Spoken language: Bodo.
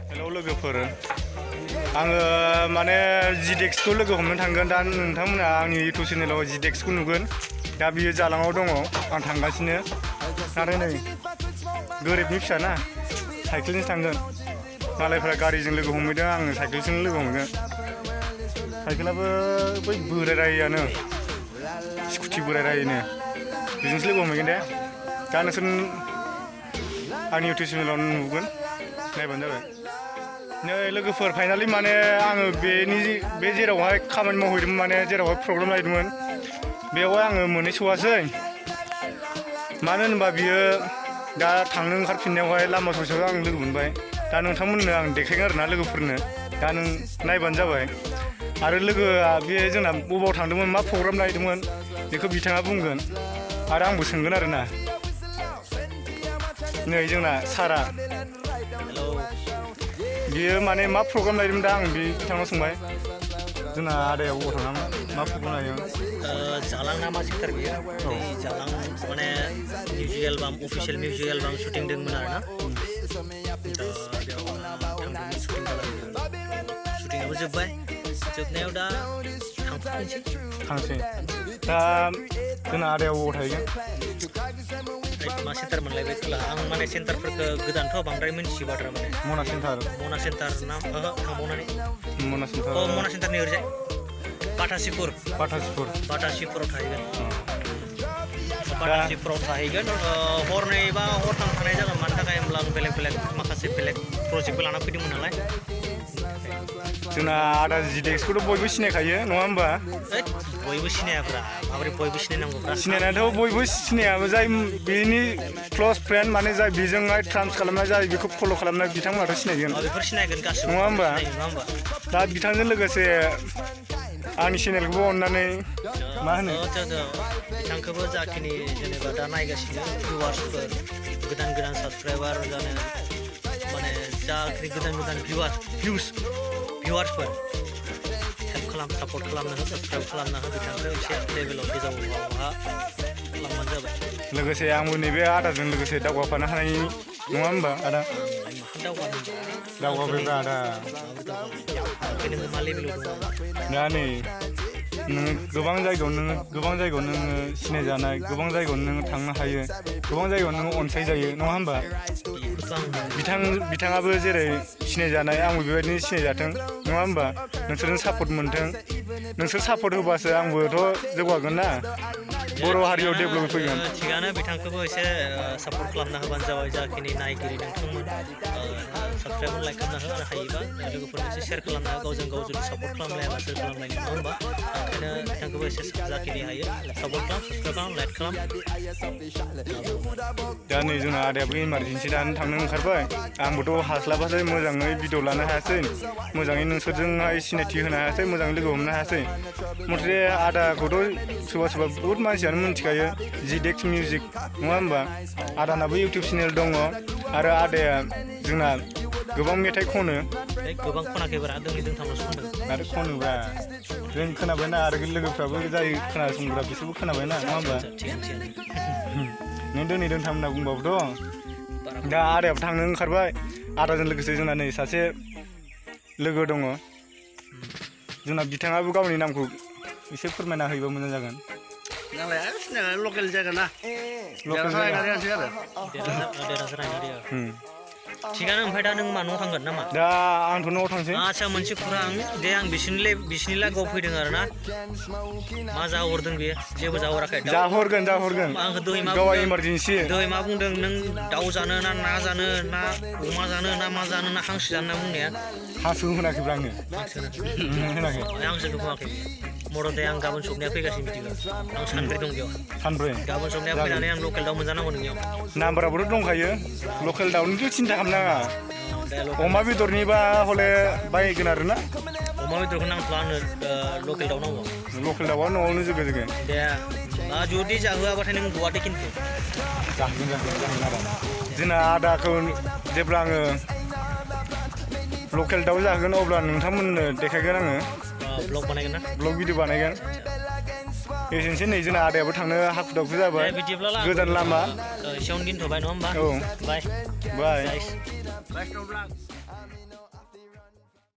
हेलौ लोगोफोर आङो माने जिडेक्सखौ लोगो हमनो थांगोन दा नोंथांमोना आंनि इउटुब चेनेलाव जिडेक्सखौ नुगोन दा बियो जालाङाव दङ आं थांगासिनो नाथाय नै गोरिबनि फिसा ना साइकेलजों थांगोन मालायफ्रा गारिजों लोगो हमहैदों आङो साइकेलजों लोगो हमगोन साइकेलाबो बै बोरायरायआनो स्कुटि बोरायरायनो बेजोंसो लोगो हमहैगोन दे दा नोंसोर आंनि इउटुब चेनेलाव नुगोन नायबानो जाबाय नै लोगोफोर फाइनालि माने आङो बे जेरावहाय खामानि मावहैदोंमोन माने जेरावहाय प्रग्राम लाहैदोंमोन बेवहाय आङो मोनहैस'वासै मानो होनोबा बियो दा थांनो ओंखारफिननायावहाय लामा ससेयाव आं लोगो मोनबाय दा नोंथांमोननो आं देखायगोन आरोना लोगोफोरनो दा नों नायबानो जाबाय आरो लोगोआ बे जोंना बबाव थांदोंमोन मा प्रग्राम लाहैदोंमोन बेखौ बिथाङा बुंगोन आरो आंबो सोंगोन आरोना नै जोंना सारा बियो माने मा प्रग्राम लाहैदोंमोन दा आं बिथांनाव सोंबाय जोंना आदाया बबाव थांनांगोन मा प्रग्राम लाहैदों जालां ना मा सेक्टर बियो जालां माने music album official music album shooting दंमोन आरोना शुटिंआबो जोब्बाय जोबनायाव दा थांसै दा जोंना आदाया बबाव थाहैगोन मा सेन्टार मोनलायबाय खोला आं माने सेन्टारफोरखौ गोदानथ' बांद्राय मिन्थियो बाथ्रा माने मना सेन्टार ना थांबावनानै मना सेन्टार मना सेन्टारनि ओरैजाय बाटासिपुराव थाहैगोन बाटासिपुराव थाहैगोन हरनै बा हरथाम थानाय जागोन मानि थाखाय होनब्ला आं बेलेग माखासे प्रजेक्टबो लाना फैदोंमोन नालाय जोंना आदा जिडेक्सखौथ' बयबो सिनायखायो नङा होमबा बयबो सिनायाब्रा माबोरै बयबो सिनायनांगौब्रा सिनायनायाथ' बयबो सिनायाबो जाय बेनि क्लस फ्रेन्ड माने जाय बेजोंहाय ट्रान्स खालामनाय जाय बेखौ फल' खालामनाय बिथांमोनाथ' सिनायगोन बेफोर सिनायगोन गासिबो नङा होमबा दा बिथांजों लोगोसे आंनि चेनेलखौबो अननानै मा होनो बिथांखौबो जाखिनि जेनेबा दा नायगासिनो भिउवार्सफोर गोदान साबसक्राइबार जानो माने जाखिनि गोदान भिउवार्सफोर हेल्प सापर्ट खालामनो हो साबसक्राइब खालामनो हो बिथांखौ एसे लेभेलाव गोजौहा खालामबानो जाबाय लोगोसे आंबो नैबे आदाजों लोगोसे दावगाफानो हानाय नङा होमबा आदा दावगाबायब्रा आदा मा लेभेलाव दङ दा नै नोङो गोबां जायगायाव नोङो सिनायजानाय गोबां जायगायाव नोङो थांनो हायो गोबां जायगायाव नोङो अनसायजायो नङा होमबा बिथाङाबो जेरै सिनायजानाय आंबो बेबायदिनो सिनायजाथों नङा होमबा नोंसोरजों सापर्ट मोनथों नोंसोर सापर्ट होबासो आंबोथ' जौगागोन ना बर' हारियाव डेभेलप फैगोन थिगानो बिथांखौबो एसे सापर्ट खालामना होबानो जाबाय जाखिनि नायगिरि नोंथांमोन साबसक्राइब लाइक खालामना हो आरो हायोबा लोगोफोरनो एसे शेयार खालामना हो गावजों गाव जुदि सापर्ट खालामलायाबा सोर खालामलायनो नङा होमबा ओंखायनो बिथांखौबो एसे जाखिनि हायो सापर्ट खालाम साबसक्राइब खालाम लाइक खालाम दा नै जोंना आदायाबो इमारजेन्सि दानो थांनो ओंखारबाय आंबोथ' हास्लाबासै मोजाङै भिडिअ लानो हायासै मोजाङै नोंसोरजोंहाय सिनायथि होनो हायासै मोजाङै लोगो हमनो हायासै मथे आदाखौथ' सोरबा बहुद मानसियानो मिन्थिखायो जिडेक्स मिउजिक नङा होमबा आदानाबो इउटुब चेनेल दङ आरो आदाया जोंना गोबां मेथाइ खनो गोबां खनाखैब्रा दोंनै दोंथामल'सो खनदों आरो खनोब्रा जों खोनाबायना आरो लोगोफ्राबो जाय खोनासंग्रा बिसोरबो खोनाबायना नङा होमबा नों दोंनै दोंथाम होनना बुंबाबोथ' दा आदायाबो थांनो ओंखारबाय आदाजों लोगोसे जोंना नै सासे लोगो दङ जोंना बिथाङाबो गावनि नामखौ एसे फोरमायना होयोबा मोजां जागोन लकेल जायगा ना थिगानो ओमफ्राय दा नों मा न'आव थांगोन नामा दा आंथ' न'आव थांसै आदसा मोनसे खुरां दे आं बिसिनि लागोआव फैदों आरो ना मा जाहरदों बेयो जेबो जाहराखै जाहरगोन आंखौ दहाय मा गावआ इमारजेन्सि दहाय मा बुंदों नों दाउ जानो ना ना जानो ना अमा जानो ना मा जानो ना हांसो जानो ना बुंनाया हांसो होनाखैब्रा आङो होनाखै हांसोखौ बुङाखै मरदे आं गाबोन सबनाया फैगासिनो बिदिबा आं सानब्रै दं बेयाव गाबोन सबनाया फैनानै आं लकेल दाउ मोनजानांगौ नोंनियाव नाम्बाराबोथ' दंखायो लकेल दाउनिथ' सिन्था खालामनाङा अमा बेदरनिबा हले बायगोन आरोना अमा बेदरखौ नांथ'ला आंनो लकेल दाउ नांगौ लकेल दाउआ न'आवनो जोगो दे जुदि जाहोआबाथाय नों गवा दे खिन्थु जागोन आदा जोंना आदाखौ जेब्ला आङो लकेल दाउ जागोन अब्ला नोंथांमोननो देखायगोन आङो ब्लग बानायगोन ना ब्लग भिडिअ बानायगोन एसेनोसै नै जोंना आदायाबो थांनो हाखु दाखु जाबाय बिदिब्ला गोजान लामा एसेयावनो दोनथ'बाय नङा होमबा औ बाय बाय गाइस Best of luck.